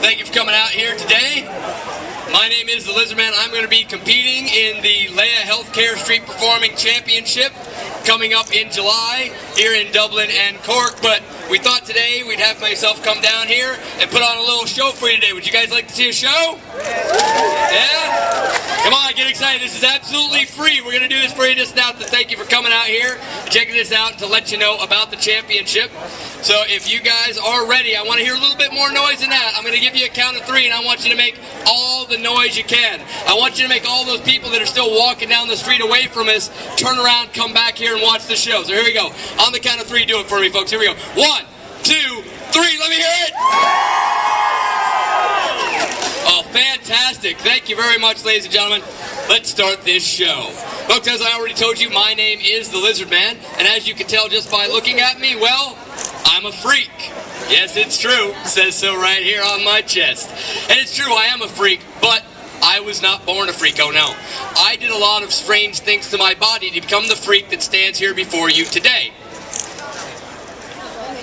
Thank you for coming out here today. My name is the Lizardman. I'm going to be competing in the Leia Healthcare Street Performing Championship coming up in July here in Dublin and Cork. But we thought today we'd have myself come down here and put on a little show for you today. Would you guys like to see a show? Yeah? Come on, get excited. This is absolutely free. We're going to do this for you just now to thank you for coming out here, checking this out, to let you know about the championship. So if you guys are ready, I want to hear a little bit more noise than that. I'm going to give you a count of 3, and I want you to make all the noise you can. I want you to make all those people that are still walking down the street away from us turn around, come back here, and watch the show. So here we go. On the count of 3, do it for me, folks. Here we go. 1, 2, 3. Let me hear it. Oh, fantastic. Thank you very much, ladies and gentlemen. Let's start this show. Folks, as I already told you, my name is the Lizardman, and as you can tell just by looking at me, well, I'm a freak. Yes, it's true. It says so right here on my chest. And it's true, I am a freak, but I was not born a freak, oh no. I did a lot of strange things to my body to become the freak that stands here before you today.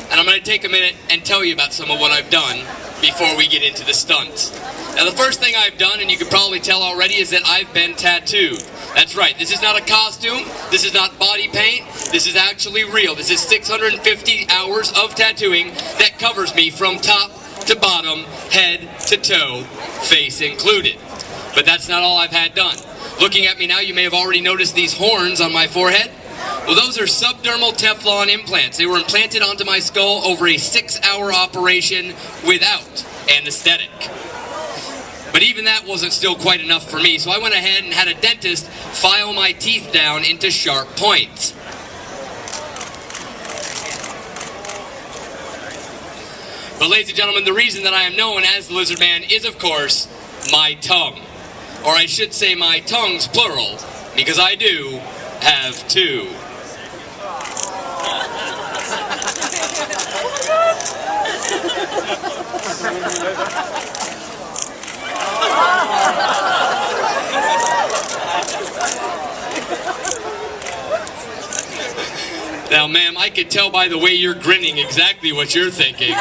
And I'm going to take a minute and tell you about some of what I've done before we get into the stunts. Now, the first thing I've done, and you can probably tell already, is that I've been tattooed. That's right, this is not a costume, this is not body paint, this is actually real. This is 650 hours of tattooing that covers me from top to bottom, head to toe, face included. But that's not all I've had done. Looking at me now, you may have already noticed these horns on my forehead. Well, those are subdermal Teflon implants. They were implanted onto my skull over a 6-hour operation without anesthetic. But even that wasn't still quite enough for me, so I went ahead and had a dentist file my teeth down into sharp points. But ladies and gentlemen, the reason that I am known as the Lizardman is, of course, my tongue. Or I should say my tongues, plural, because I do have 2. Now, ma'am, I could tell by the way you're grinning exactly what you're thinking.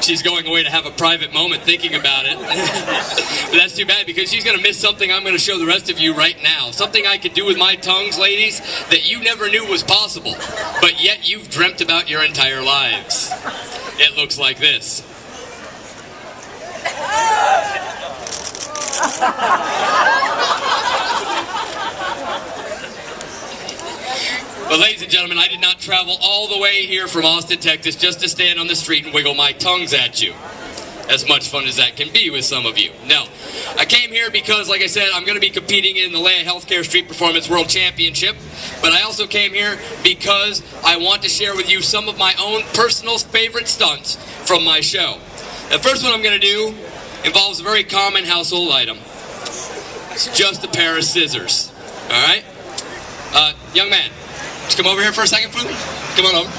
She's going away to have a private moment thinking about it. But that's too bad, because she's going to miss something I'm going to show the rest of you right now. Something I could do with my tongues, ladies, that you never knew was possible, but yet you've dreamt about your entire lives. It looks like this. But ladies and gentlemen, I did not travel all the way here from Austin, Texas just to stand on the street and wiggle my tongues at you. As much fun as that can be with some of you. No. I came here because, like I said, I'm going to be competing in the Leia Healthcare Street Performance World Championship. But I also came here because I want to share with you some of my own personal favorite stunts from my show. The first one I'm going to do involves a very common household item. It's just a pair of scissors. All right? Young man, just come over here for a second for me. Come on over.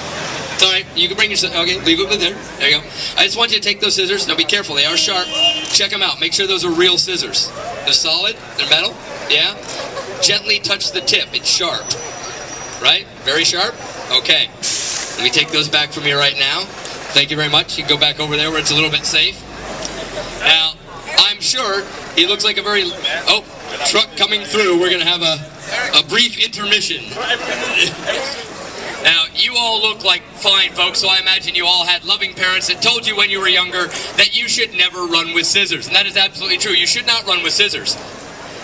It's all right. You can bring your scissors. Okay, leave it with there. There you go. I just want you to take those scissors. Now be careful. They are sharp. Check them out. Make sure those are real scissors. They're solid. They're metal. Yeah. Gently touch the tip. It's sharp. Right? Very sharp? Okay. Let me take those back from you right now. Thank you very much. You can go back over there where it's a little bit safe. Now, I'm sure he looks like a very... Oh, truck coming through. We're going to have a brief intermission. Now, you all look like fine folks, so I imagine you all had loving parents that told you when you were younger that you should never run with scissors. And that is absolutely true. You should not run with scissors.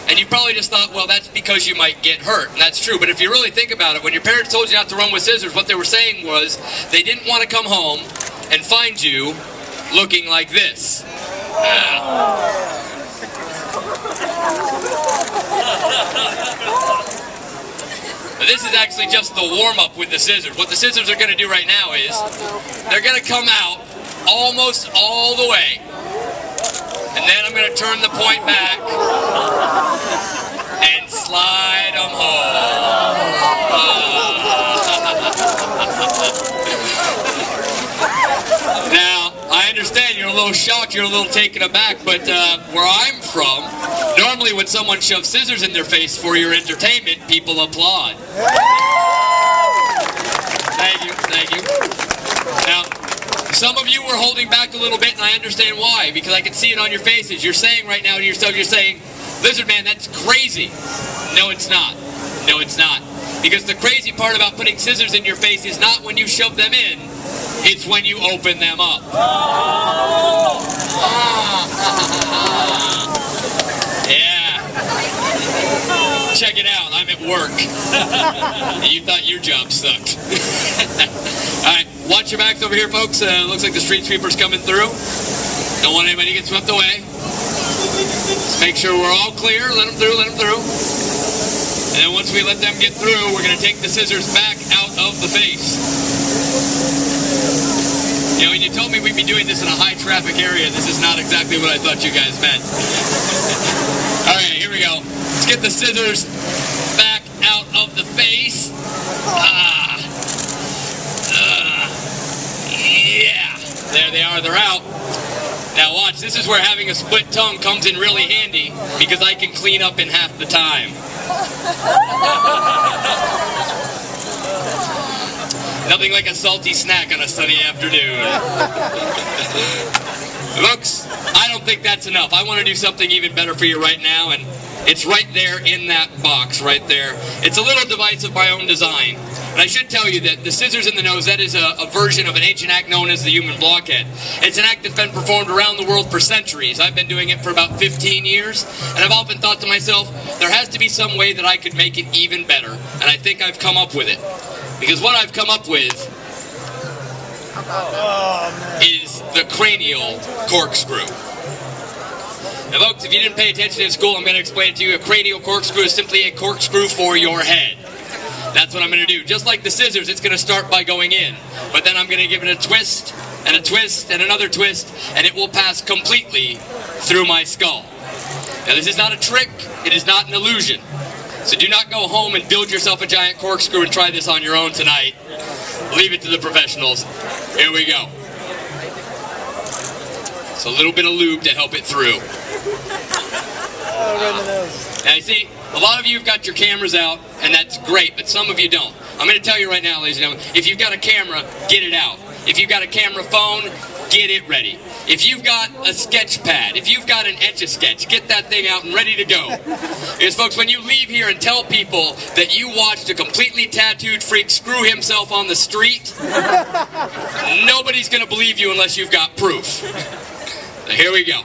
And you probably just thought, well, that's because you might get hurt. And that's true. But if you really think about it, when your parents told you not to run with scissors, what they were saying was they didn't want to come home and find you looking like this. This is actually just the warm-up with the scissors. What the scissors are going to do right now is they're going to come out almost all the way. And then I'm going to turn the point back and slide them home. Now, I understand you're a little shocked, you're a little taken aback, but where I'm from, normally when someone shoves scissors in their face for your entertainment, people applaud. Thank you, thank you. Now, Some of you were holding back a little bit, and I understand why, because I can see it on your faces. You're saying right now to yourself, you're saying, Lizard Man, that's crazy. No, it's not. No, it's not. Because the crazy part about putting scissors in your face is not when you shove them in, it's when you open them up. Yeah. Check it out, I'm at work. You thought your job sucked. Alright, watch your backs over here, folks. Looks like the street sweeper's coming through. Don't want anybody to get swept away. Just make sure we're all clear. Let them through, let them through. And then once we let them get through, we're going to take the scissors back out of the face. You know, when you told me we'd be doing this in a high-traffic area, this is not exactly what I thought you guys meant. All right, here we go. Let's get the scissors back out of the face. Yeah, there they are. They're out. Now watch, this is where having a split tongue comes in really handy, because I can clean up in half the time. Nothing like a salty snack on a sunny afternoon. Folks, I don't think that's enough. I want to do something even better for you right now, and it's right there in that box right there. It's a little device of my own design. And I should tell you that the scissors in the nose, that is a version of an ancient act known as the human blockhead. It's an act that's been performed around the world for centuries. I've been doing it for about 15 years, and I've often thought to myself, there has to be some way that I could make it even better, and I think I've come up with it. Because what I've come up with is the cranial corkscrew. Now folks, if you didn't pay attention in school, I'm going to explain it to you. A cranial corkscrew is simply a corkscrew for your head. That's what I'm going to do. Just like the scissors, it's going to start by going in. But then I'm going to give it a twist, and a twist, and another twist, and it will pass completely through my skull. Now this is not a trick. It is not an illusion. So do not go home and build yourself a giant corkscrew and try this on your own tonight. Leave it to the professionals. Here we go. It's a little bit of lube to help it through. Now you see, a lot of you have got your cameras out, and that's great, but some of you don't. I'm going to tell you right now, ladies and gentlemen, if you've got a camera, get it out. If you've got a camera phone, get it ready. If you've got a sketch pad, if you've got an Etch-a-Sketch, get that thing out and ready to go. Because folks, when you leave here and tell people that you watched a completely tattooed freak screw himself on the street, nobody's going to believe you unless you've got proof. So here we go.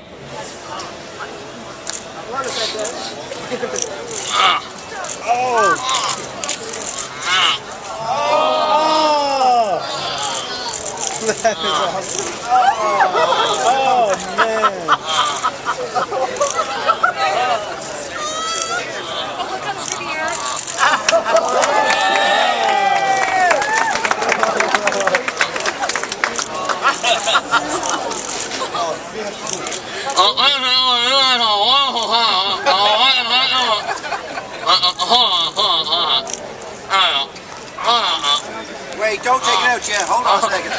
That is awesome. Oh, man. Wait, don't take it out yet. Hold on a second.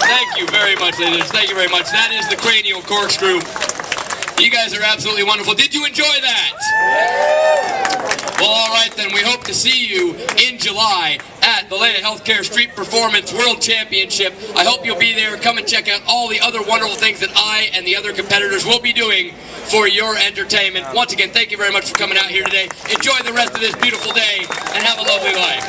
Thank you very much, ladies. Thank you very much. That is the cranial corkscrew. You guys are absolutely wonderful. Did you enjoy that? Well, all right then. We hope to see you in July at the Leda Healthcare Street Performance World Championship. I hope you'll be there. Come and check out all the other wonderful things that I and the other competitors will be doing for your entertainment. Once again, thank you very much for coming out here today. Enjoy the rest of this beautiful day and have a lovely life.